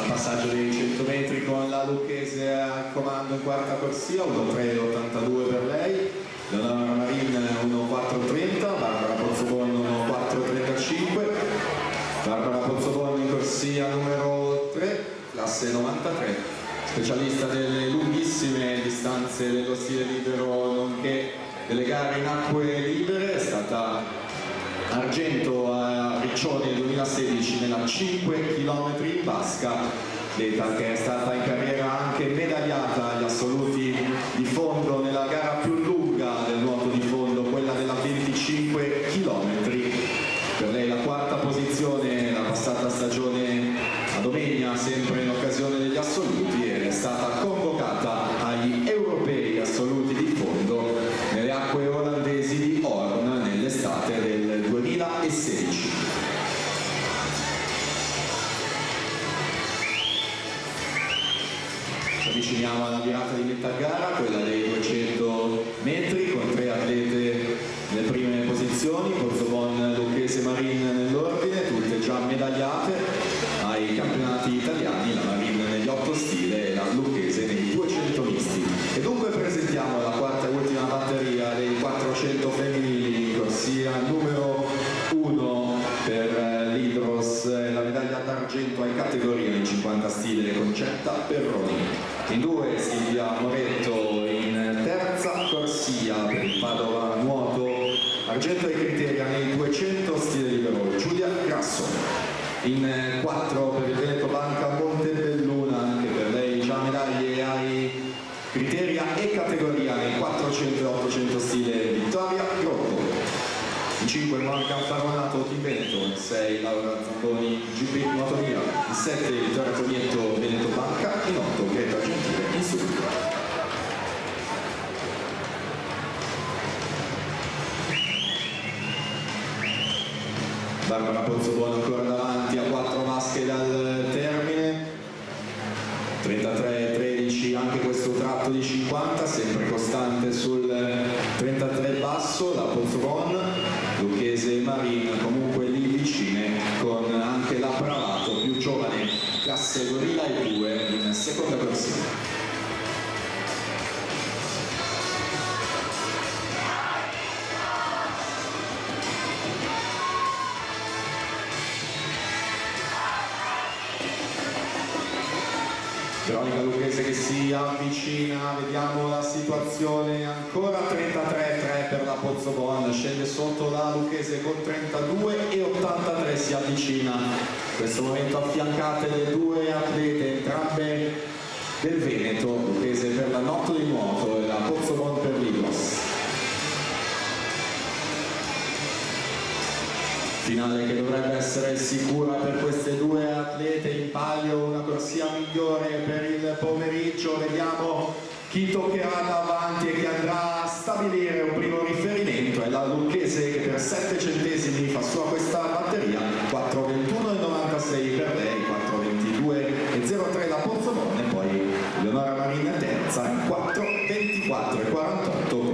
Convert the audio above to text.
Passaggio dei 100 metri con la Lucchese al comando in quarta corsia, 1.3.82 per lei, Leonora Marin 1.4.30, Barbara Pozzobon 1.4.35, Barbara Pozzobon in corsia numero 3, classe 93, specialista delle lunghissime distanze dello stile libero nonché delle gare in acque libere, è stata argento a Riccione nel 2016 nella 5 km in vasca, atleta che è stata in carriera anche medagliata agli assoluti di fondo nella gara più lunga del nuoto di fondo, quella della 25 km. Per lei la quarta posizione la passata stagione a Domegna, sempre in occasione degli assoluti, ed è stata convocata agli europei assoluti di fondo nelle acque olandesi di Hoorn nell'estate del 2016. Ci avviciniamo alla virata di metà gara, quella dei 200 metri, con 3 atlete nelle prime posizioni, Pozzobon, Lucchese e Marin nell'ordine, tutte già medagliate ai campionati italiani, la Marin negli 8 stile e la Lucchese nei 200 misti. E dunque presentiamo la quarta e ultima batteria dei 400 femminili in corsia numero 1 per l'Hydros, la medaglia d'argento in categoria in 50 stile Concetta Perroni. In 2 Silvia Moretto in terza corsia per il Padova Nuoto, argento ai criteri nei 200 stile libero Giulia Grasso. In 4 per il Veneto Banca Montebelluna, anche per lei già medaglie ai criteria e categoria nei 400 e 800 stile Vittoria Grotto. In 5 Morgan Faronato Team Veneto, in 6 Laura Zamboni GP Motomira, in 7 Vittoria Tonietto Veneto Banca, in 8 Greta Gentile in subito. Barbara Pozzobon ancora davanti a 4 vasche dal termine, 33-13 anche questo tratto di 50, sempre costante sul 33 basso la Pozzobon, Lucchese e Marin comunque lì vicine, con anche la Pravato più giovane, classe 2002 in seconda corsia. Veronica Lucchese che si avvicina, vediamo la situazione, ancora 33-3 per la Pozzobon, scende sotto la Lucchese con 32 e 83 si avvicina. In questo momento affiancate le 2 atlete, entrambe del Veneto, Lucchese per la Notto di Nuoto e la Pozzobon per l'Hydros. Finale che dovrebbe essere sicura per queste 2 atlete, in palio una corsia migliore per il pomeriggio, vediamo chi toccherà davanti e chi andrà a stabilire un primo riferimento. È la Lucchese che per 7 centesimi fa sua questa batteria, 4.21,96 per lei, 4.22,03 la Pozzobon e poi Leonora Marin terza, 4.24,48.